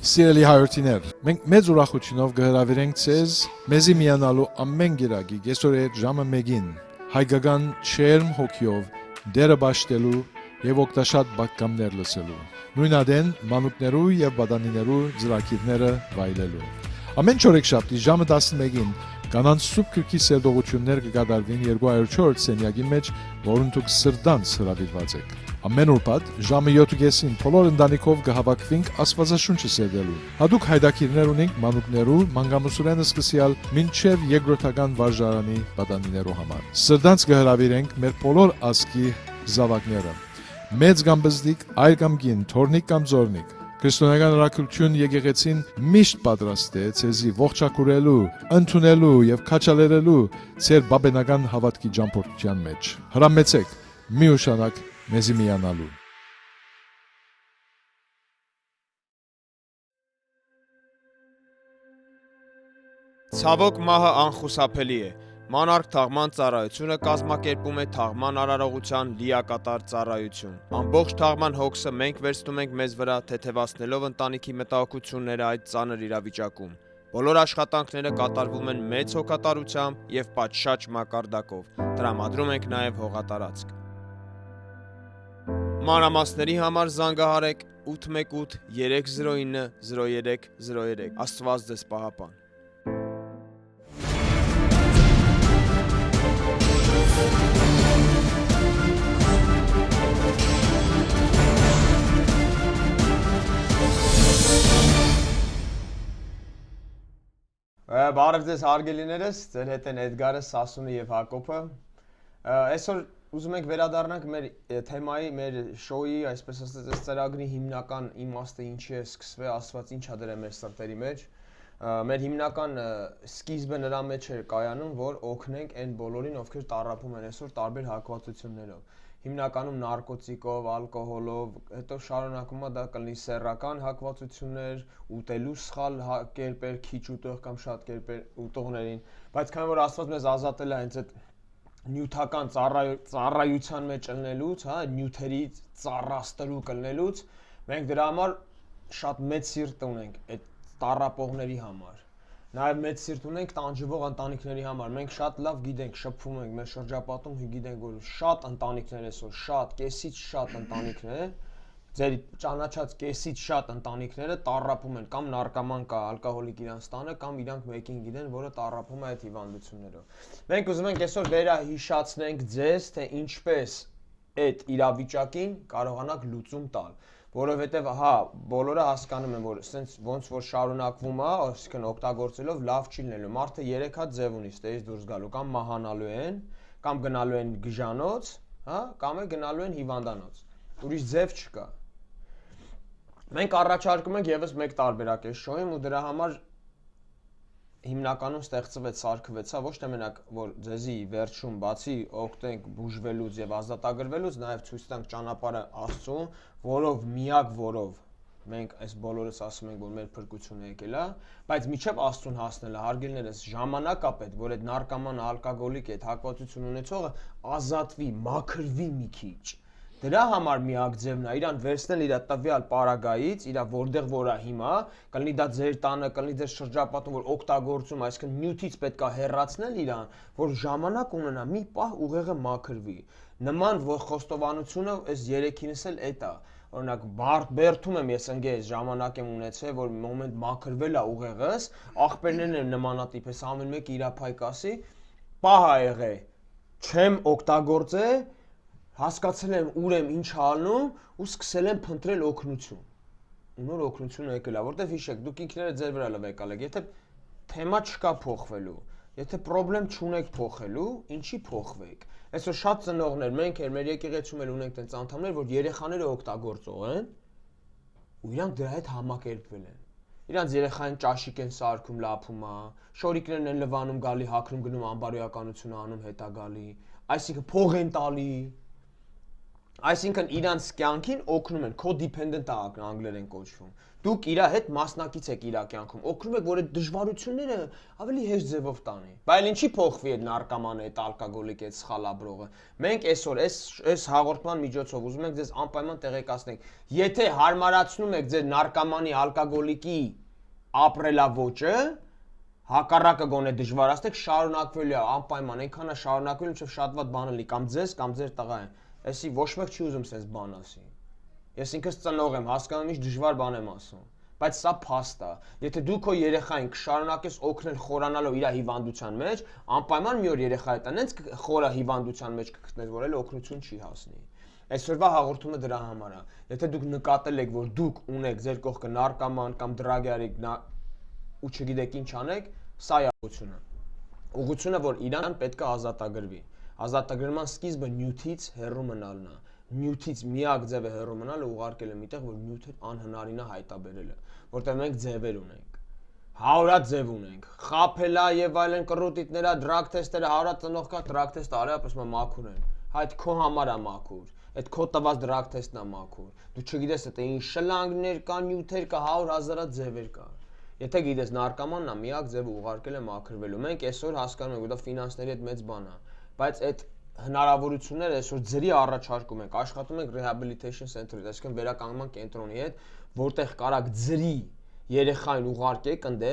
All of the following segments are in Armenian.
Սիրելի հայրենիներ, մենք մեծ ուրախությունով կհրավիրենք ձեզ մեզի միանալու ամեն գիրակի կեսօր ժամը 1-ին հայկական չերմ հոգիով դերը բաշխելու եւ օգտաշատ բակկամներ լսելու։ Նույնադեն մանուկներու եւ բադանիներու ծրագիրները վայելելու։ Ամեն չորեքշաբթի ժամը 11-ին կանանց սուրբ քրքի սերտողություններ կկատարվին 204 սենյակի մեջ, որոնց դուք սրտանց հրավիրված եք։ Ամեն ուրբաթ ժամը 7:30-ին բոլոր ընտանիքով կհավաքվենք Աստվածաշունչը սերվելու։ Հատուկ հայտակիրներ ունենք մանուկներու մանկամուսուրենը սկսյալ մինչև երկրորդական վարժարանի պատանիներու համար։ Սրտանց կհրավիրենք մեր բոլոր ազգի զավակները։ Մեծ կամ բզդիկ, այլ կամ գին, թորնիկ կամ զորնիկ։ Քրիստոնեական ռակություն եկեղեցին միշտ պատրաստ է ցեզի ողջակուրելու, ընդունելու եւ քաչալերելու ձեր բաբենական հավատքի ճամփորդության մեջ։ Հրամեցեք մի ուշանակ մեզի միանալու։ Ցավոք մահը անխուսափելի է։ Մանարկ թաղման ծառայությունը կազմակերպում է թաղման արարողության լիակատար ծառայություն։ Ամբողջ թաղման հոգսը մենք վերցնում ենք մեզ վրա, թեթևացնելով ընտանիքի մտահոգությունները այդ ծանր իրավիճակում։ Բոլոր աշխատանքները կատարվում են մեծ հոգատարությամբ եւ պատշաճ մակարդակով։ Տրամադրում ենք նաեւ հողատարածք։ Մանրամասների համար զանգահարեք 818 309 0303։ Աստված ձեզ պահապան։ Բարև ձեզ հարգելիներս, ձեր հետ են Էդգարը, Սասունը եւ Հակոբը։ Այսօր ուզում ենք վերադառնանք մեր թեմայի, մեր շոուի, այսպես ասած, այս ծրագրի հիմնական իմաստը ինչի է սկսվել, Աստված ինչ ա դրել մեր սրտերի մեջ։ Մեր հիմնական սկիզբը նրա մեջ է կայանում, որ օգնենք այն բոլորին, ովքեր տառապում են այսօր տարբեր հակվածություններով։ Հիմնականում նարկոտիկով, ալկոհոլով, հետո շարունակումը դա կլինի սեռական հակվածություններ, ուտելու սխալ կերպեր, քիչ ուտող կամ շատ կերպեր ուտողներին, բայց քանի որ Աստված մեզ ազատել է հենց այդ նյութական ծառայության մեջ ելնելուց, հա, նյութերի ծառաստրու կլնելուց, մենք դրա համար շատ մեծ սիրտ ունենք այդ տառապողների համար։ Նաև մեծ սիրտ ունենք տանջվող ընտանիքների համար։ Մենք շատ լավ գիտենք, շփվում ենք մեր շրջապատում, գիտենք, որ շատ ընտանիքներ այսօր, շատ, կեսից շատ ընտանիքներ, ձեր ճանաչած կեսից շատ ընտանիքները տառապում են, կամ նարկոման կա, ալկոհոլիկ իրանց տանը, կամ իրանք մեկին գիտեն, որը տառապում է այդ հիվանդություններով։ Մենք ուզում ենք այսօր վերահիշացնենք ձեզ, թե ինչպես այդ իրավիճակին կարողանանք լուծում տալ։ Որովհետև հա, բոլորը հասկանում են, որ սենց ոնց որ շարունակվում է, այսինքն օգտագործելով լավ չի լինելու։ Մարդը 3 հատ ձև ունի ստերից դուրս գալու, կամ մահանալու են, կամ գնալու են գժանոց, հա, կամ է գնալու են հիվանդանոց։ Ուրիշ ձև չկա։ Մենք առաջարկում ենք եւս մեկ տարբերակ այս շոուում ու դրա համար հիմնականում ստեղծվեց, սարքվեցա ոչ թե մենակ որ ձեզի վերջում բացի օգտենք բուժվելուց եւ ազատագրվելուց, նաեւ ցույց տանք ճանապարհը Աստծուն, որով մենք այս բոլորս ասում ենք, որ մեր փրկությունը եկել է, բայց միջև Աստծուն հասնելը, հարգելիներս, ժամանակ է պետք, որ այդ նարկոման, ալկոհոլիկ, այդ հակվածություն ունեցողը ազատվի, մաքրվի մի քիչ։ Դրա համար միակ ձևն է իրան վերցնել իր տվյալ պարագայից, իր որտեղ որ է հիմա, կլինի դա ձեր տանը, կլինի ձեր շրջապատում, որ օգտագործում, այսինքն նյութից պետք է հեռացնել իրան, որ ժամանակ ունենա, մի պահ ուղեղը մաքրվի։ Նման որ խոստովանությունը այս 3-ինս էլ էդ է։ Օրինակ բերթում եմ ես ընկերս ժամանակ եմ ունեցել, որ մոմենտ մաքրվել է ուղեղս, աղբերներն են նմանատիպ, այս ամեն մեկը իր փայ կասի, պահ ա եղել, չեմ օգտագործել, հասկացել եմ ուր եմ ինչ ալնում ու սկսել եմ փնտրել օգնություն։ Ու նոր օգնությունը եկել է, որտեվ հիշեք, դուք ինքներդ ձեր վրա լավ եկալ եք, եթե թեմա չկա փոխվելու, եթե խնդրեմ չունեք փոխելու, ինչի փոխվեք։ Այսօր շատ ծնողներ, մենք մեր եկեղեցում էլ ունենք տենց անդամներ, որ երեխաները օգտագործող են ու իրանք դրա հետ համակերպվել են։ Իրանց երեխային ճաշիկ են սարքում, լափում է, շորիկներն են լվանում, գալի հագնում գնում անբարոյականություն անում, հետա գալի, այսինքն փող են տալի։ Այսինքն իրանց կյանքին օգնում են, co-dependent անգլերեն կոչվում։ Դուք իր հետ մասնակից եք իր կյանքում, օգնում եք, որ այդ դժվարությունները ավելի հեշտ ձևով տանի։ Բայց ինչի փոխվի այդ նարկոմանը, այդ ալկոգոլիկը, այդ սխալաբրողը։ Մենք այսօր այս հաղորդման միջոցով ուզում ենք ձեզ անպայման տեղեկացնենք, եթե հարմարացնում եք ձեր նարկոմանի, ալկոգոլիկի ապրելավոճը, հակառակը գոնե դժվարացնեք, շարունակվելու է անպայման, այնքան է շարունակվելու, մինչև շատ ված բան լինի, կամ ձեզ, կամ ձեր տղային։ Այսի ոչ մեկ չի ուզում sense բան ասի։ Ես ինքս ծնող եմ, հասկանում եմ, դժվար բան եմ ասում, բայց սա փաստ է։ Եթե դու քո երեխային կշարունակես օգնել խորանալով իր հիվանդության մեջ, անպայման մի օր երեխայի տանենց խորը հիվանդության մեջ կգտնես, որ էլ օգնություն չի հասնի։ Այսօրվա հաղորդումը դրա համար է։ Եթե դուք նկատել եք, որ դուք ունեք ձեր կողքը նարկոման կամ դրագերիկ ու չգիտեք ինչ անեք, սա է ուղղությունը։ Ուղղությունը, որ իրան պետք է ազատագրվի։ Ազատագրման սկիզբը նյութից հեռու մնալն է։ Նյութից միակ ձևը հեռու մնալը ուղարկել եմ այդտեղ, որ նյութը անհնարին է հայտաբերելը, որտեղ մենք ձևեր ունենք։ 100 ձև ունենք։ Խափելա եւ այլն կռուտիտներա, դրագ թեստերը 100 ծնող կա, դրագ թեստը արի ապրես մաքուր են։ Այդ քո համար է մաքուր։ Այդ քո տված դրագ թեստն է մաքուր։ Դու չգիտես դա ինչ շլանգներ կա, նյութեր կա, 100,000 ձևեր կա։ Եթե գիտես նարկոմանն է, միակ ձևը ուղարկել է մաքրվելու։ Մենք այսօր հասկանում ենք, որ դա ֆինանսների հետ մեծ բան է, բայց այդ հնարավորությունները այսօր ձերի առաջարկում ենք, աշխատում ենք rehabilitation center-ից, այսինքն վերականգնման կենտրոնի հետ, որտեղ կարաք ձերի երեխային ուղարկեք ընդ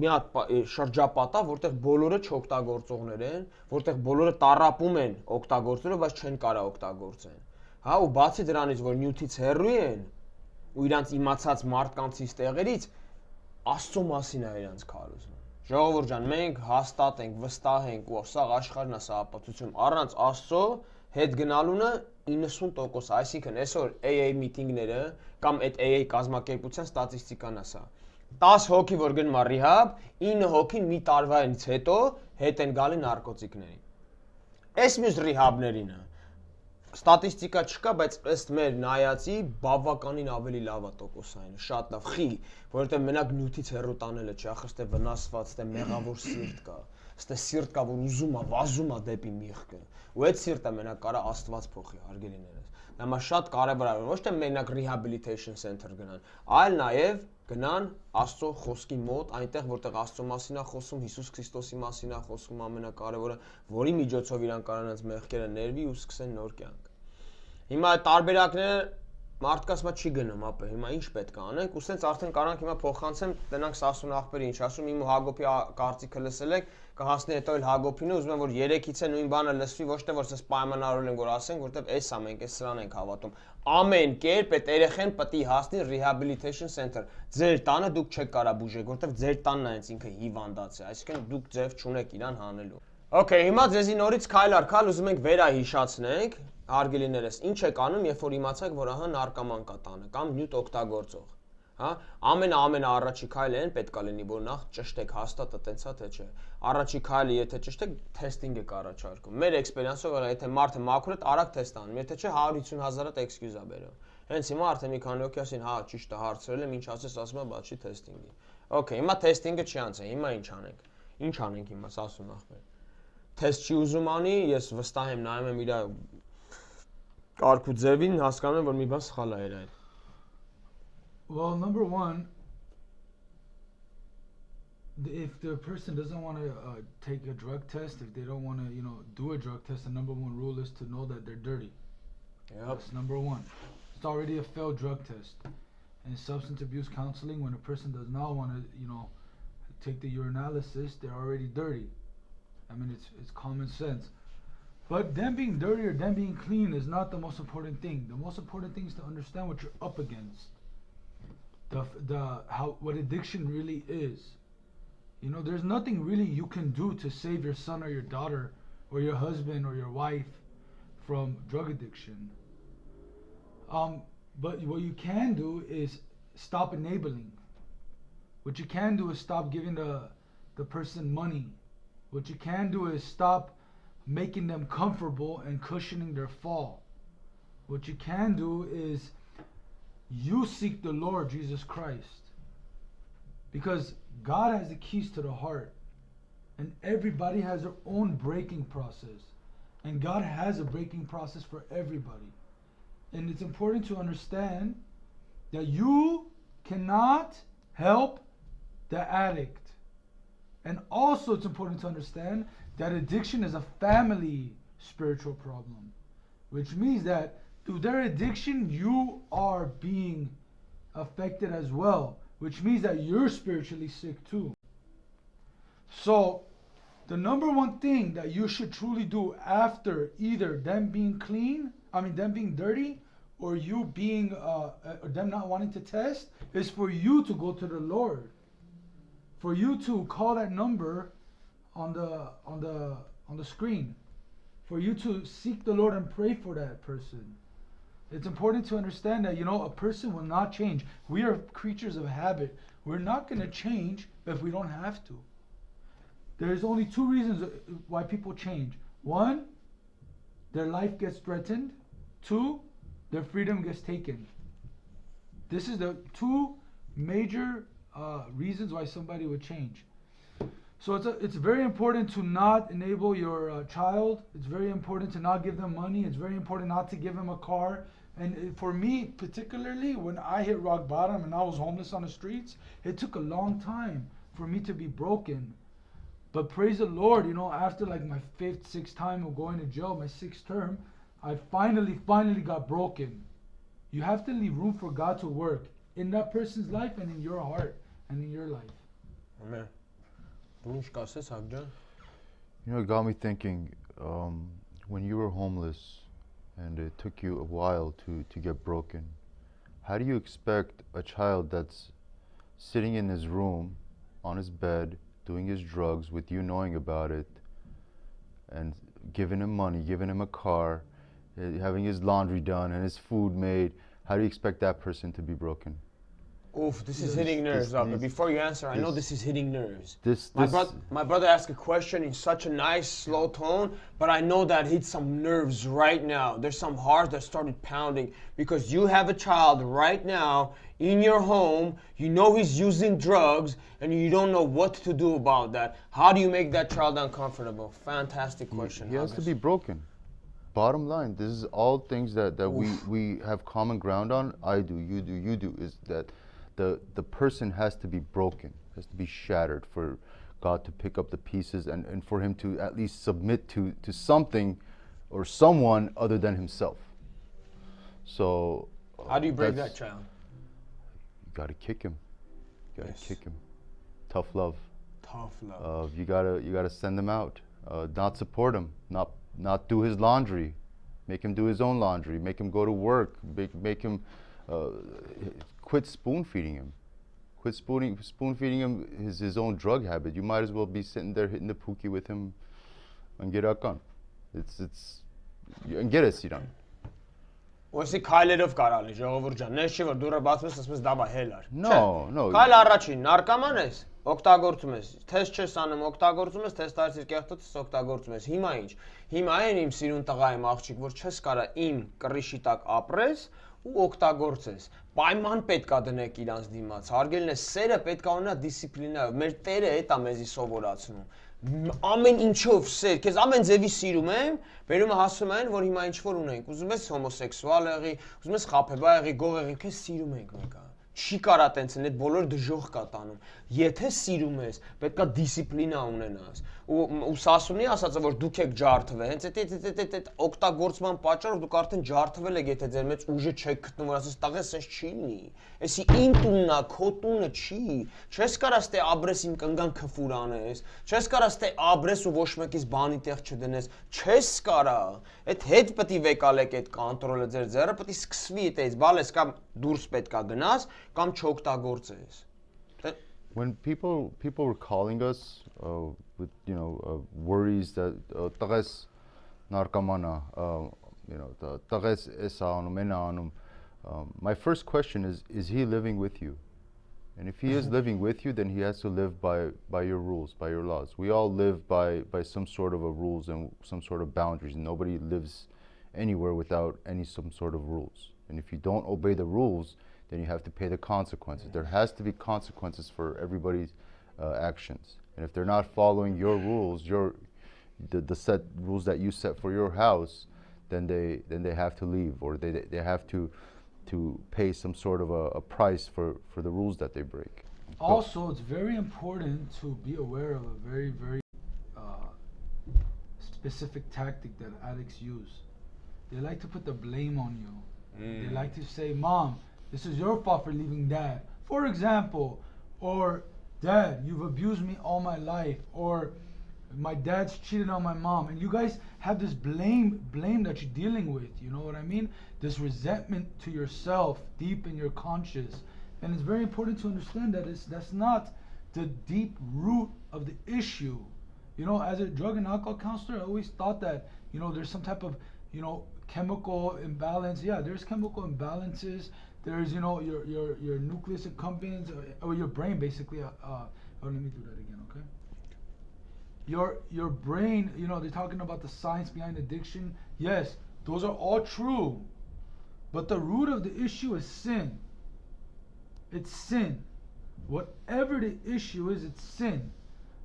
մի հատ շրջապատա, որտեղ բոլորը չօգտագործողներ են, որտեղ բոլորը տառապում են օգտագործելով, բայց չեն կարող օգտագործեն։ Հա, ու բացի դրանից, որ նյութից հեռու են ու իրանց իմացած մարդկանցից տեղերից Աստծո մասին է իրանց քարոզում։ Ժողովուրդ ջան, մենք հաստատ ենք, վստահ ենք ու սա աշխարհն է սա ապացուցում։ Առանց Աստծո հետ գնալունը 90%, այսինքն այսօր AA միտինգները կամ այդ AA կազմակերպության ստատիստիկան է սա։ 10 հոգի որ գնում է rehab, 9 հոգին մի տարվայից հետո հետ են գալի նարկոտիկների։ Այս մյուս rehab-ներին ստատիստիկա չկա, բայց ըստ մեր նայածի բավականին ավելի լավ է տոկոսային, շատ լավ, խի, որովհետև մենակ նյութից հեռու տանելը չի, ախր ստե վնասված, ստե մեղավոր սիրտ կա, ստե սիրտ կա, որ ուզում է, վազում է դեպի մեղքը, ու այդ սիրտը մենակ կարա Աստված փոխի, հարգելիներս։ Դա մա շատ կարևոր է, ոչ թե մենակ rehabilitation center գնան, այլ նաև գնան Աստծո խոսքի մոտ, այնտեղ որտեղ Աստծո մասին է խոսում, Հիսուս Քրիստոսի մասին է խոսում ամենակարևորը, որի միջոցով իրան կարողանած մեղքերը ներվի ու սկսեն նոր կյանք։ Հիմա տարբերակները մարդկաս մա չի գնում, ապա հիմա ինչ պետք է անենք, ու սենց արդեն կարանք հիմա փոխանցեմ, տնանք Սասուն աղբերի ինչ ասում, իմ ու Հակոբի կարծիքը լսել եք, կհասնի հետո էլ Հակոբինը, ուզում եմ որ երեքից է նույն բանը լսվի, ոչ թե որ սենց պայմանավորել են որ ասենք, որտեվ էս է մենք էս սրան ենք հավատում։ Ամեն կերպ այդ երեխեն պետք է հասնի rehabilitation center։ Ձեր տանը դուք չեք կարա բուժեք, որտեվ ձեր տանն է հենց ինքը հիվանդած է, այսինքն դուք ձև չունեք իրան հանելու։ Okay, հիմա ձեզի նորից քայլ առ քայլ ուզում ենք վերահիշացնենք, հարգելիներս, ինչ եք անում, երբ որ իմացաք, որ ահա նարկոման կա տանը կամ նյութ օգտագործող, հա? Ամենաառաջի քայլը այն պետք է լինի, որ նախ ճշտեք հաստատը տենց է թե չէ։ Առաջի քայլը եթե ճշտեք, թեստինգ եք առաջարկում։ Մեր էքսպերիենսով եթե մարդը մաքուր է, արագ թեստ անում, եթե չէ 150,000-ը էքսկյուզ է բերում։ Հենց հիմա արդեն մի քանի հոգի ասին, հա, ճիշտ է, հարցրել եմ, ինչ ասես, ասում եմ, բացի թեստինգի։ Okay, հիմա թեստինգը չի անցել, հիմա ինչ անենք։ Ինչ անենք հիմա, Սասուն ախպեր։ Թեստ չի ուզում անի, ես վստահ եմ, նայում եմ իր կարգ ու ձևին, հասկանում եմ, որ մի բան սխալ է իր այդ։ Well, number one, if the person doesn't want to take a drug test, if they don't want to, do a drug test, the number one rule is to know that they're dirty. Yep. That's number one. It's already a failed drug test. In substance abuse counseling, when a person does not want to, take the urinalysis, they're already dirty. I mean, it's common sense. But them being dirty or them being clean is not the most important thing. The most important thing is to understand what you're up against. What addiction really is. There's nothing really you can do to save your son or your daughter or your husband or your wife from drug addiction. But what you can do is stop enabling. What you can do is stop giving the person money. What you can do is stop making them comfortable and cushioning their fall. What you can do is you seek the Lord Jesus Christ, because God has the keys to the heart, and everybody has their own breaking process, and God has a breaking process for everybody. and it's important to understand that you cannot help the addict. And also it's important to understand that addiction is a family spiritual problem, which means that through their addiction you are being affected as well, which means that you're spiritually sick too. So the number one thing that you should truly do after either them being them being dirty, or you being or them not wanting to test, is for you to go to the Lord, for you to call that number on the screen, for you to seek the Lord and pray for that person. It's important to understand that, a person will not change. We are creatures of habit. We're not going to change if we don't have to. There's only two reasons why people change. One, their life gets threatened. Two, their freedom gets taken. This is the two major reasons why somebody would change. So it's very important to not enable your child. It's very important to not give them money. It's very important not to give them a car. And for me, particularly, when I hit rock bottom and I was homeless on the streets, it took a long time for me to be broken. But praise the Lord, after like my fifth, sixth time of going to jail, my sixth term, I finally got broken. You have to leave room for God to work in that person's life and in your heart and in your life. Amen. It got me thinking, when you were homeless and it took you a while to get broken, how do you expect a child that's sitting in his room, on his bed, doing his drugs with you knowing about it, and giving him money, giving him a car, having his laundry done and his food made, how do you expect that person to be broken? Oof, this is hitting nerves, but before you answer, I know this is hitting nerves. My brother asked a question in such a nice, slow tone, but I know that hits some nerves right now. There's some hearts that started pounding because you have a child right now in your home, he's using drugs, and you don't know what to do about that. How do you make that child uncomfortable? Fantastic question. He has to be broken. Bottom line, this is all things that we have common ground on. I do, you do, you do, is that the person has to be broken, has to be shattered for God to pick up the pieces and for him to at least submit to something or someone other than himself. So how do you break that child? You gotta kick him. Kick him. Tough love. Tough love. You gotta send him out. Not support him. Not do his laundry. Make him do his own laundry. Make him go to work. Make him quit spoon feeding him. Quit spoon feeding him his own drug habit. You might as well be sitting there hitting the pookie with him and get out gun. And get it, Siran. Ոսի քայլերով կարալի ժողովուրդ ջան, նես չի որ դուրը բացում ես, ասես դա բա հելար։ No. Քայլ առաջին, նարկաման ես, օգտագործում ես, թեստ չես անում, օգտագործում ես, թեստ արեցիր կեղտոց ես օգտագործում ես։ Հիմա ինչ։ Հիմա այն իմ սիրուն տղա եմ աղջիկ, որ չես կարա իմ կռիշի տակ ապրես ու օգտագործես։ Պայման պետքա դնեք իրանց դիմաց։ Հարգելն է, սերը պետքա ունենա դիսցիպլինա։ Մեր Տերը էդ է մեզի սովորացնում։ Ամեն ինչով սեր, քեզ ամեն ձևի սիրում եմ, բերումը հասում են, որ հիմա ինչ որ ունենք, ուզում ես հոմոսեքսուալ եղի, ուզում ես խաբեբա եղի, գող եղի, քեզ սիրում ենք մեկը։ Չի կարա տենց են, այդ բոլոր դժոխ կա տանում։ Եթե սիրում ես, պետքա դիսցիպլինա ունենաս։ Ու Սասունի ասածը, որ դուք եք ջարդվել, հենց այդ օգտագործման պատճառով դուք արդեն ջարդվել եք, եթե ձեր մեջ ուժը չեք գտնում, որ ասես տաղես էս չի լինի։ Էսի ին տունն է, քո տունը չի։ Չես կարա ստե աբրես իմ կնգան քֆուր անես։ Չես կարա ստե աբրես ու ոչ մեկից բանի տեղ չդնես։ Չես կարա։ Այդ հետ պետք է վեկալեք այդ կոնտրոլը ձեր ձեռը, պետք է սկսվի այդից, բալես կամ դուրս պետքա գնաս, կամ չօգտագործես։ When people were calling us with worries that տղես նարկոմանա, տղես էսա անում, էնա անում, my first question is he living with you? And if he is living with you, then he has to live by your rules, by your laws. We all live by some sort of a rules and some sort of boundaries. Nobody lives anywhere without some sort of rules. And if you don't obey the rules, then you have to pay the consequences. There has to be consequences for everybody's actions. And if they're not following your rules, the set rules that you set for your house, then they have to leave, or they have to pay some sort of a price for the rules that they break. Also, it's very important to be aware of a very, very specific tactic that addicts use. They like to put the blame on you. They like to say, Mom, this is your fault for leaving Dad, for example, or Dad, you've abused me all my life, or my dad's cheated on my mom. And you guys have this blame that you're dealing with, you know what I mean? This resentment to yourself deep in your conscience. And it's very important to understand that that's not the deep root of the issue. You know, as a drug and alcohol counselor, I always thought that, you know, there's some type of, you know, chemical imbalance. Yeah, there's chemical imbalances. There's, you know, your nucleus accumbens, or your brain basically. Let me do that again, okay? Your brain, you know, they're talking about the science behind addiction. Yes, those are all true. But the root of the issue is sin. It's sin. Whatever the issue is, it's sin.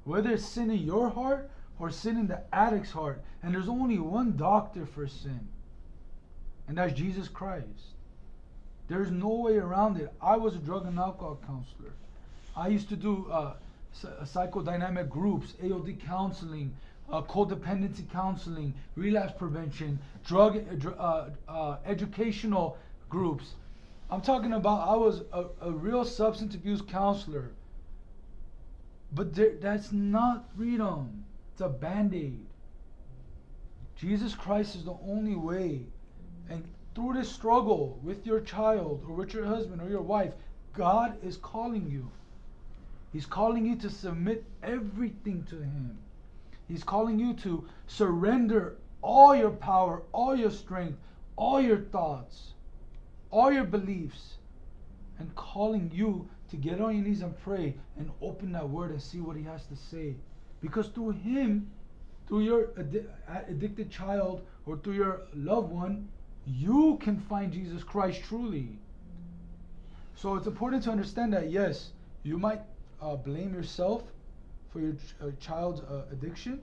Whether it's sin in your heart or sin in the addict's heart. And there's only one doctor for sin. And that's Jesus Christ. There's no way around it. I was a drug and alcohol counselor. I used to do psychodynamic groups, AOD counseling, codependency counseling, relapse prevention, drug educational groups. I'm talking about I was a real substance abuse counselor. But that's not freedom. It's a Band-Aid. Jesus Christ is the only way. And through this struggle with your child or with your husband or your wife, God is calling you. He's calling you to submit everything to Him. He's calling you to surrender all your power, all your strength, all your thoughts, all your beliefs, and calling you to get on your knees and pray and open that word and see what He has to say. Because through Him, through your addicted child or through your loved one, you can find Jesus Christ truly. So it's important to understand that, yes, you might blame yourself for your child's addiction,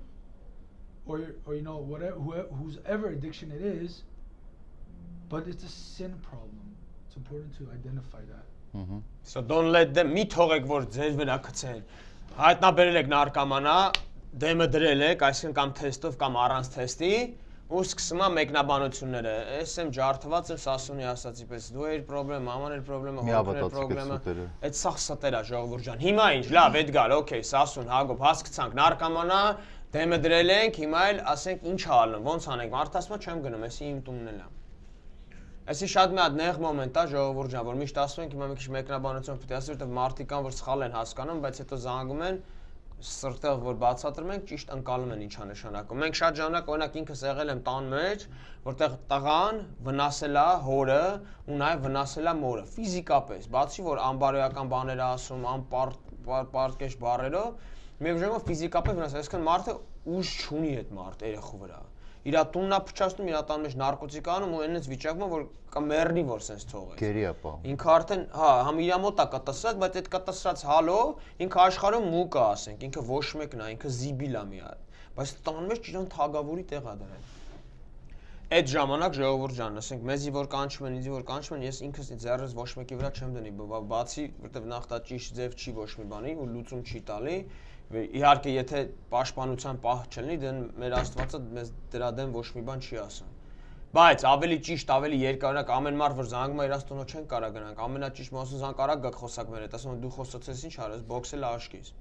or you know, whoever addiction it is, but it's a sin problem. It's important to identify that. So don't let them մի թողեք որ ձեր վրա գցեն։ Հայտնաբերել եք նարկոմանա, դեմը դրել եք, այսինքն կամ թեստով կամ առանց թեստի, ու սկսում է մեկնաբանությունները։ Ես եմ ջարդված եմ Սասունի ասացի պես, դու էր պրոբլեմ, մաման էր պրոբլեմը, հորքն էր պրոբլեմը։ Այդ սաղ ստերա ժողովուրդ ջան։ Հիմա ինչ, լավ, Էդգար, օքեյ, Սասուն, Հակոբ, հասկացանք, նարկոմանա, դեմը դրել ենք, հիմա էլ ասենք ինչ ալնում, ոնց անենք։ Մարդը ասում է չեմ գնում, էսի իմ տունն էլ է։ Այսի շատ մի հատ նեղ մոմենտ է ժողովուրդ ջան, որ միշտ ասում ենք հիմա մի քիչ մեկնաբանություն պետք է ասել, որտեղ մարդիկ կան, որ սխալ են հասկանում, բայց հետո զանգում են, սրտեղ որ բացատրում ենք, ճիշտ ընկալում են ինչա նշանակում։ Մենք շատ ժամանակ օրինակ ինքս եղել եմ տան մեջ, որտեղ տղան վնասել է հորը ու նաև վնասել է մորը, ֆիզիկապես, բացի որ անբարոյական բաներ է ասում, անպարտկեշ բառերով, միևնույնով ֆիզիկապես վնասել, այսինքն մարդը ուժ չունի այդ մարդ երեխու վրա։ Իր տունն է փչացնում, իր տան մեջ նարկոտիկ անում ու այնպես վիճակում որ կմեռնի որ sense թողես։ Գերի է պահում։ Ինքը արդեն, հա, համ իր մոտ է կտսած, բայց այդ կտսած հալո ինքը աշխարհում մուկ է, ասենք, ինքը ոչ մեկն է, ինքը զիբիլ է մի հատ։ Բայց տան մեջ իրան թագավորի տեղ է դրել։ Այդ ժամանակ ժողովուրդ ջան, ասենք, մեզի որ կանչում են, ինձ որ կանչում են, ես ինքս ձեռս ոչ մեկի վրա չեմ դնի, բացի որտեվ նախ դա ճիշտ ձև չի ոչ մի բանի ու լուծում չի տալի։ Իհարկե, եթե պաշտպանության պահ չլինի, դեն մեր Աստվածը մեզ դրա դեմ ոչ մի բան չի ասում։ Բայց ավելի ճիշտ, ավելի երկարակ ամեն մարդ որ զանգում է իր տունը չեն կարա գնանք, ամենաճիշտ մասը զանգարակ գա խոսակ մեր հետ, ասում են դու խոսացես ինչ արես, բոքսել աշկիս։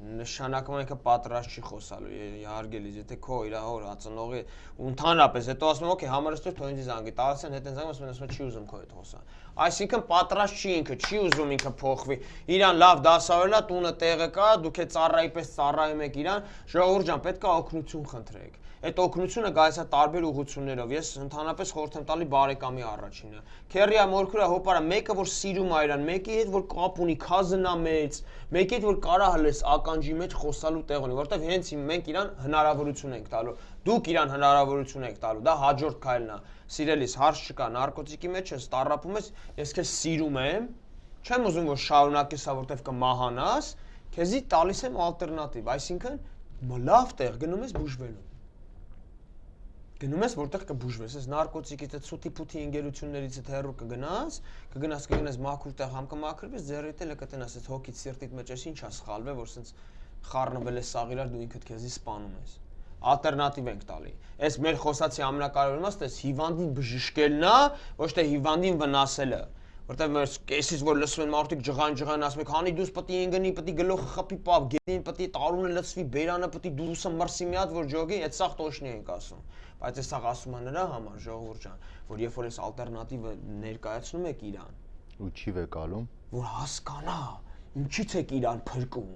Նշանակում է ինքը պատրաստ չի խոսալու, հարգելիս, եթե քո իր հոր ծնողի ընդհանրապես հետո ասում եմ, օքեյ, համարստոր թող ինձ զանգի, տալիս են հետ են զանգում, ասում են չի ուզում քո հետ խոսա։ Այսինքն պատրաստ չի ինքը, չի ուզում ինքը փոխվի։ Իրան լավ դասավորել է, տունը տեղը կա, դուք է ծառայի պես ծառայում եք իրան, ժողովուրդ ջան, պետք է օգնություն խնդրեք։ Այդ օգնությունը գալիս է տարբեր ուղղություններով։ Ես ընդհանրապես խորհուրդ եմ տալի բարեկամի առաջինը։ Քերիա մորքուրա հոպարա մեկը որ սիրում է իրան, մեկի հետ որ կապ ունի, քազնա մեծ, մեկի հետ որ կարա հլես ականջի մեջ խոսալու տեղ ունի, որտեվ հենց մենք իրան հնարավորություն ենք տալու։ Դուք իրան հնարավորություն եք տալու, դա հաջորդ քայլն է։ Սիրելիս, հարց չկա, նարկոտիկի մեջ ես տարապում ես, ես քեզ սիրում եմ, չեմ ուզում որ շարունակես, որտեվ կմահանաս, քեզի տալիս եմ ալտերնատիվ, այսինքն լավ տեղ գնում ես բուժվելու։ Գնում ես որտեղ կբուժվես, այս նարկոտիկից, այդ սուտի փութի ինգերություններից հեռու կգնաս մաքուր տեղ համ կմաքրվես, ձեռիդ էլ կտնաս այդ հոգից սիրտիդ մեջ էս ինչա սխալվել, որ սենց խառնվել ես սաղ իրար դու ինքդ քեզի սպանում ես։ Ալտերնատիվ ենք տալի։ Այս մեր խոսացի ամենակարևոր իմաստը էս հիվանդին բժշկելն է, ոչ թե հիվանդին վնասելը։ Որտեղ մեր կեսից որ լսում են մարդիկ ջղան ասում եք հանի դուս պետք է ինգնի, պետք է գլուխը խփի պավ, գետին պետք է տարունը լցվի, բերանը պետք է դուսը մրսի մի հատ որ ջոգի, այդ սաղ տոշնի ենք ասում։ Բայց այս սաղ ասում է նրա համար ժողովուրդ ջան, որ երբ որ այս ալտերնատիվը ներկայացնում եք իրան, ու չի վեկալում, որ հասկանա ինչից եք իրան փրկում։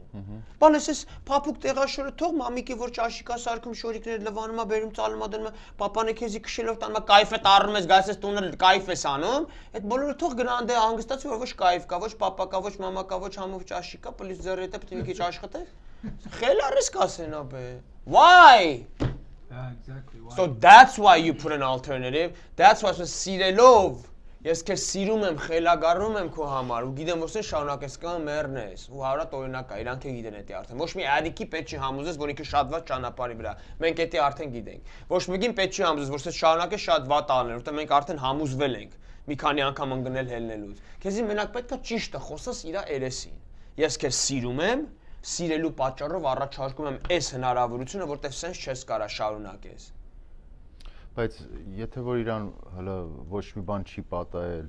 Բան ես փափուկ տեղաշորը թող մամիկի որ ճաշիկա սարքում շորիկներ լվանում է, բերում ծալում է դնում է, պապանը քեզի քշելով տանում է, կայֆ է տառնում ես, գալիս ես տունը կայֆ ես անում, այդ բոլորը թող գնան դե հանգստացի որ ոչ կայֆ կա, ոչ պապա կա, ոչ մամա կա, ոչ համով ճաշիկ կա, պլյուս ձեռիդ է պետք է մի քիչ աշխատես։ Խելարես կասենա բե։ Why? Yeah, exactly. Why? So that's why you put an alternative. That's why սիրելով ես քեզ սիրում եմ, խելագարում եմ քո համար ու գիտեմ որ սեն շարունակես կամ մեռնես ու հարատ օրինակ է, իրանք է գիտեն էտի արդեն։ Ոչ մի addict-ի պետք չի համոզես, որ ինքը շատ վատ ճանապարհի վրա։ Մենք էտի արդեն գիտենք։ Ոչ մեկին պետք չի համոզես, որ սեն շարունակես շատ վատ անել, որտեղ մենք արդեն համոզվել ենք մի քանի անգամ ընկնել հելնելուց։ Քեզի մենակ պետք է ճիշտը խոսես իր երեսին։ Ես քեզ սիրում եմ, սիրելու պատճառով առաջարկում եմ այս հնարավորությունը, որտեղ սենց չես կարա շարունակես։ բայց եթե որ իրան հələ ոչ մի բան չի պատահել,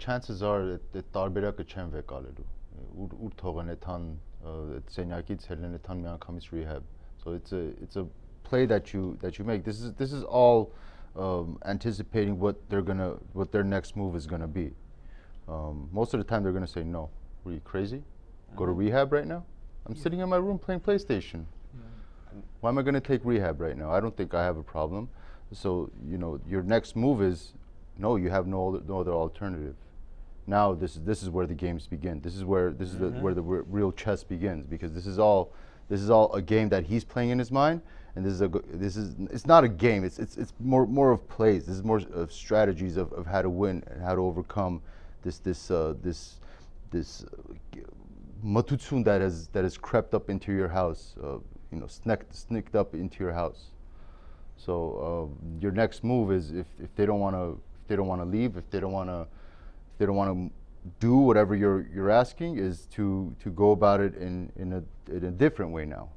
chances are այդ տարբերակը չեն վեկալելու։ Ուր թողեն այդան սենյակից հելնեն այդան մի անգամից rehab. So it's a play that you make. This is all anticipating what their next move is gonna be. Most of the time they're gonna say no. Were you crazy? Go to rehab right now? I'm sitting in my room playing PlayStation. Why am I gonna take rehab right now? I don't think I have a problem. So your next move is no. You have no other alternative. Now this is where the games begin. This is where where the real chess begins, because this is all a game that he's playing in his mind, and it's not a game. It's more of plays. This is more of strategies of how to win and how to overcome this matutsun that has crept up into your house. Sneaked up into your house. So your next move is if they don't want to leave, if they don't want to do whatever you're asking, is to go about it in a different way now.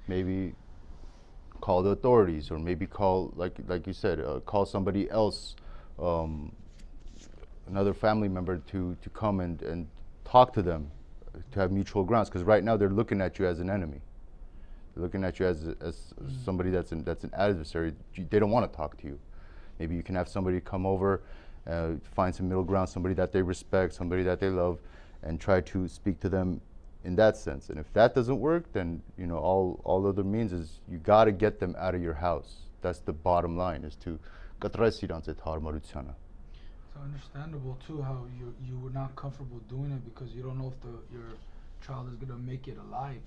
Maybe call the authorities, or maybe call like you said, call somebody else, another family member to come and talk to them, to have mutual grounds. Because right now they're looking at you as an enemy. They're looking at you as somebody that's an adversary. They don't want to talk to you. Maybe you can have somebody come over, find some middle ground, somebody that they respect, somebody that they love, and try to speak to them in that sense. And if that doesn't work, then all other means is you got to get them out of your house. That's the bottom line, is to կտրես իրանց այդ հարմարությանը. It's understandable too how you were not comfortable doing it because you don't know if your child is gonna make it alive.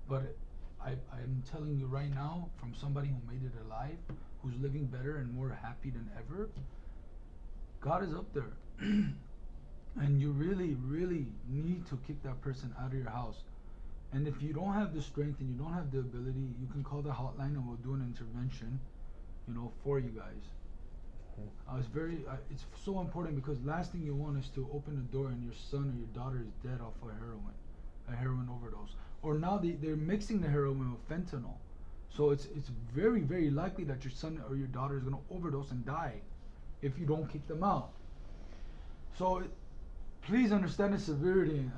But I'm telling you right now, from somebody who made it alive, who's living better and more happy than ever, God is up there. And you really, really need to kick that person out of your house. And if you don't have the strength and you don't have the ability, you can call the hotline and we'll do an intervention, for you guys. It's so important, because last thing you want is to open the door and your son or your daughter is dead off of a heroin overdose. Or now they're mixing the heroin with fentanyl. So it's very, very likely that your son or your daughter is going to overdose and die if you don't kick them out. So please understand the severity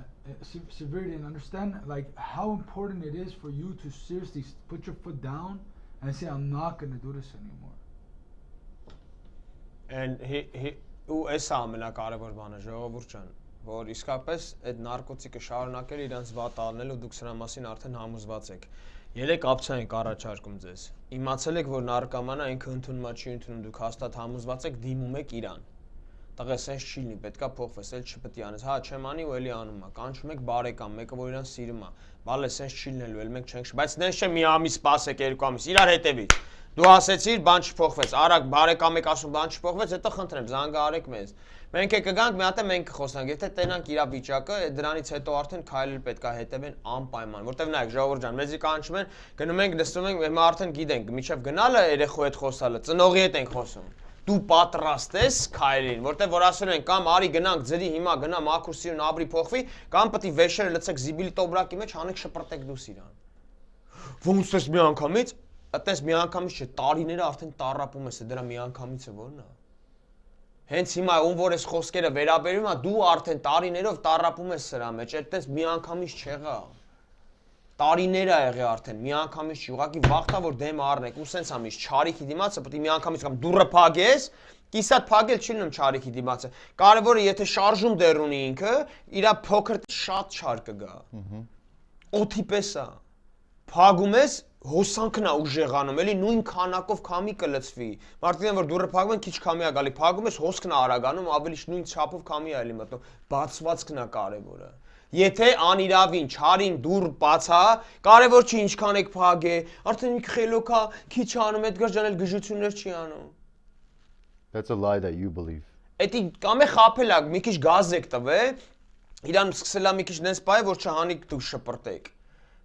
and understand how important it is for you to seriously put your foot down and say, I'm not going to do this anymore. And ու էս ամենակարևոր բանը ժողովուրդ ջան, որ իսկապես այդ նարկոտիկը շարունակել իրանց վատ անելու, դուք սրա մասին արդեն համոզված եք։ 3 օպցիա ենք առաջարկում ձեզ։ Իմացել եք, որ նարկոմանը ինքը ընդունումա չի ընդունում, դուք հաստատ համոզված եք, դիմում եք իրան։ տղես ես չի լինի, պետքա փոխվես, էլ չպետք է անես։ Հա, չեմ անի ու էլի անում է։ Կանչում եք բարեկամ, մեկը որ իրան սիրում է։ Բալես ես չի լինելու, էլ մենք չենք, բայց նենց չէ մի ամիս սպասեք, 2 ամիս, իրար հետևից։ Դու ասեցիր, բան չփոխվեց, արագ բարեկամ եք ասում, բան չփոխվեց, հետո խնդրեմ, զանգահարեք մեզ։ Մենք կգանք, մի հատ է մենք կխոսանք, եթե տենանք իր վիճակը, դրանից հետո արդեն քայլել պետքա հետևեն անպայման, որտեվ նայեք, ժողովուրդ ջան, մեզի կանչում են, գնում ենք, նստում ենք, հիմա արդեն գիտենք, միջև գնալը երեխու հետ խոսալը, ծնողի հետ ենք խոսում։ Դու պատրաստ ես քայլին, որտեվ որ ասել են կամ արի գնանք ձրի հիմա գնա մաքուր սիրուն աբրի փոխվի, կամ պետք է վեշերը լցեք զիբիլի տոբրակի մեջ, հանեք շպրտեք դուս իրան։ Ոնց ես մի անգամից, այտես մի անգամից չէ, տարիները արդեն տառապում ես, դրա մի անգամիցը ո՞րն է։ Հենց հիմա ում որ ես խոսքերը վերաբերում է, դու արդեն տարիներով տառապում ես սրա մեջ, այտես մի անգամից չեղա։ Տարիներ է եղել արդեն, մի անգամից չի, ուղղակի վախտա որ դեմ առնեք, ու սենց ամիս չարիքի դիմացը պետք է մի անգամից կամ դուրը փագես, կիսատ փագել չի լինում չարիքի դիմացը։ Կարևորը եթե շարժում դեռ ունի ինքը, իրա փոքր շատ չար կգա։ Օդի պես է։ Փագում ես, հոսանքն է ուժեղանում, էլի նույն քանակով քամի կլցվի։ Մարդիկն որ դուրը փագում են, քիչ քամի է գալի, փագում ես, հոսքն է արագանում, ավելի նույն չափով քամի է էլի մտնում։ Բացվածքն է կարևորը։ Եթե անիրավին, չարին դուր բացա, կարևոր չի ինչքան եք փագե, արդեն մի խելոք է, քիչ անում, Էդգար ջան էլ գժություններ չի անում։ That's a lie that you believe. Էդի կամ է խափել ակ, մի քիչ գազ եք տվե, իրան սկսելա մի քիչ նենց բայ, որ չհանիք դու շպրտեք։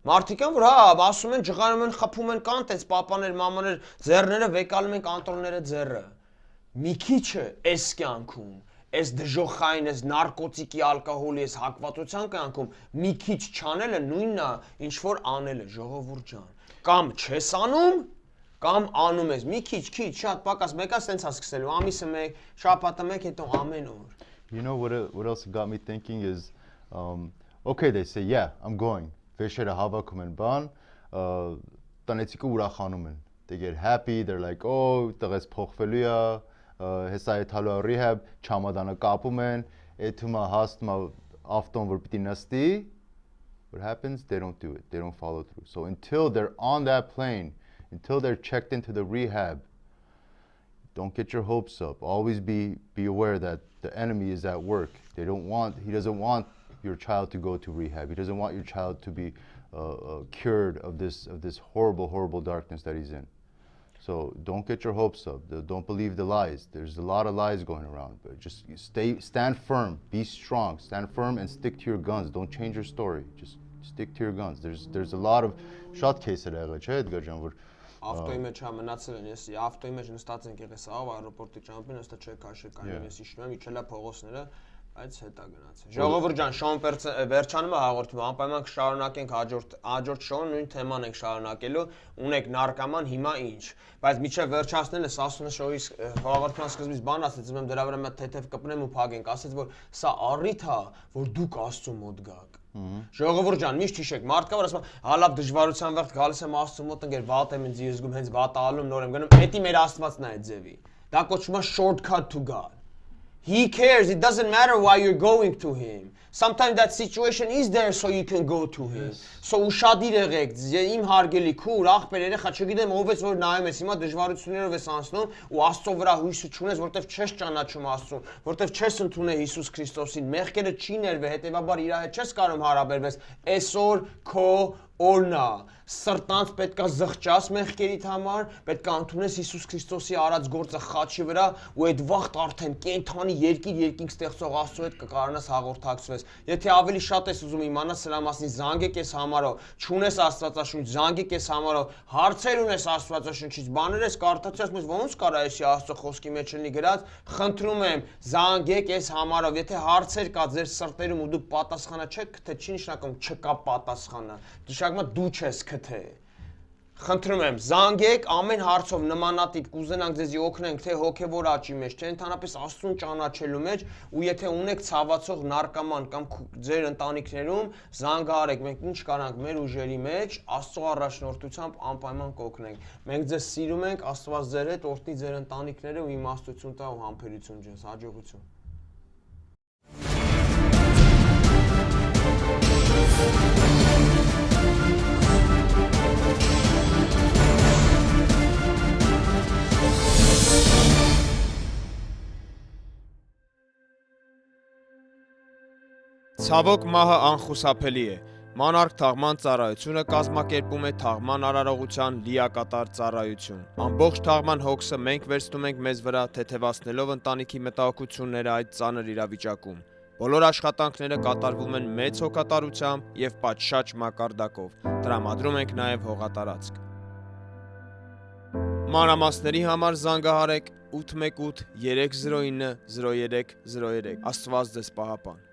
Մարդիկ են որ հա, ասում են, ջղանում են, խփում են կան, տես պապաներ, մամաներ, ձեռները վեկալում են կանտրոլները ձեռը։ Մի քիչը էս կյանքում Այս դժոխային, այս նարկոտիկի, ալկոհոլի, այս հակվածության կյանքում մի քիչ չանելը նույնն է, ինչ որ անելը, ժողովուրդ ջան։ Կամ չես անում, կամ անում ես, մի քիչ, շատ պակաս, մեկը սենց է սկսելու, ամիսը մեկ, շաբաթը մեկ, հետո ամեն օր։ You know what else got me thinking is, okay, they say, yeah, I'm going. Վեշերը հավաքում են բան, տնեցիկը ուրախանում են. They get happy, they're like, oh, տղես փոխվելու է, հեսա եթալու է rehab, չամադանը կապում են, էթումա հաստմա ավտոն որ պիտի նստի, what happens? They don't do it, they don't follow through. So until they're on that plane, until they're checked into the rehab, don't get your hopes up. Always be aware that the enemy is at work. He doesn't want your child to go to rehab. He doesn't want your child to be cured of this horrible darkness that he's in. So don't get your hopes up. Don't believe the lies. There's a lot of lies going around. But just stand firm. Be strong. Stand firm and stick to your guns. Don't change your story. Just stick to your guns. There's a lot of shot cases Ավտոյի մեջ մնացել են, ես ավտոյի մեջ նստած ենք եղես ավ աերոպորտի ճամփին, ըստը չէ քաշել կային, ես իջնում եմ, իջելա փողոցները, բայց հետա գնացել։ Ժողովուրդ ջան, շոուն վերջանում է հաղորդումը, անպայման կշարունակենք հաջորդ շոուն նույն թեման ենք շարունակելու, ունեք նարկաման, հիմա ինչ։ Բայց միջև վերջացնելը ասում է շոուի հաղորդման սկզբից բան ասեց, ում դրա վրա մի թեթև կպնեմ ու փագենք, ասեց որ սա առիթ է, որ դուք Աստծո մոտ գաք։ Ժողովուրդ ջան, միշտ հիշեք, մարդկա որ ասում է, հա լավ դժվարության վաղ գալիս եմ Աստծո մոտ, ընկեր վատ եմ ինձ զգում, հենց վատ ալում, նոր եմ գնում, էդի մեր Աստվածն է այդ ձևի։ Դա կոչվում է shortcut to God. He cares. It doesn't matter why you're going to him. Sometimes that situation is there so you can go to him. So ուշադիր եղեք, իմ հարգելի քուր, աղբեր երեխա, չգիտեմ ով ես որ նայում ես, հիմա դժվարություններով ես անցնում ու Աստծո վրա հույսը չունես, որտեվ չես ճանաչում Աստծուն, որտեվ չես ընդունել Հիսուս Քրիստոսին, մեղքերը չի ներվե, հետեւաբար իր հետ չես կարող հարաբերվես։ Այսօր քո օրնա սրտանց պետքա զղջաս մեղքերիդ համար, պետքա ընդունես Հիսուս Քրիստոսի արած գործը խաչի վրա ու այդ վաղտ արդեն կենթանի երկինք ստեղծող Աստծո հետ կկարանաս հաղորդակցվես։ Եթե ավելի շատ ես ուզում իմանալ սրա մասին, զանգեք ես համարով, չունես Աստվածաշունչ, զանգեք ես համարով, հարցեր ունես Աստվածաշունչից, բաներ ես կարդացի, ասում ես ոնց կարա էսի Աստծո խոսքի մեջ լինի գրած, խնդրում եմ, զանգեք ես համարով, եթե հարցեր կա ձեր սրտերում ու դու պատասխանա չեք, թե չի նշանակում չկա պատասխանը։ Դու չես քթե։ Խնդրում եմ, զանգեք ամեն հարցով նմանատիպ կուզենանք ձեզի օգնենք թե հոգևոր աճի մեջ, թե ընդհանրապես Աստծուն ճանաչելու մեջ, ու եթե ունեք ցավացող նարկոման կամ ձեր ընտանիքներում, զանգահարեք, մենք ինչ կարանք մեր ուժերի մեջ Աստծո առաջնորդությամբ անպայման կօգնենք։ Մենք ձեզ սիրում ենք, Աստված ձեր հետ օրհնի ձեր ընտանիքները ու իմաստություն տա ու համբերություն ձեզ, հաջողություն։ Ցավոք մահը անխուսափելի է։ Մանարկ թաղման ծառայությունը կազմակերպում է թաղման արարողության լիակատար ծառայություն։ Ամբողջ թաղման հոգսը մենք վերցնում ենք մեզ վրա, թեթևացնելով ընտանիքի մտահոգությունները այդ ծանր իրավիճակում։ Բոլոր աշխատանքները կատարվում են մեծ հոգատարությամբ եւ պատշաճ մակարդակով։ Տրամադրում ենք նաեւ հողատարածք։ Մանրամասների համար զանգահարեք 818 309 0303։ Աստված ձեզ պահապան։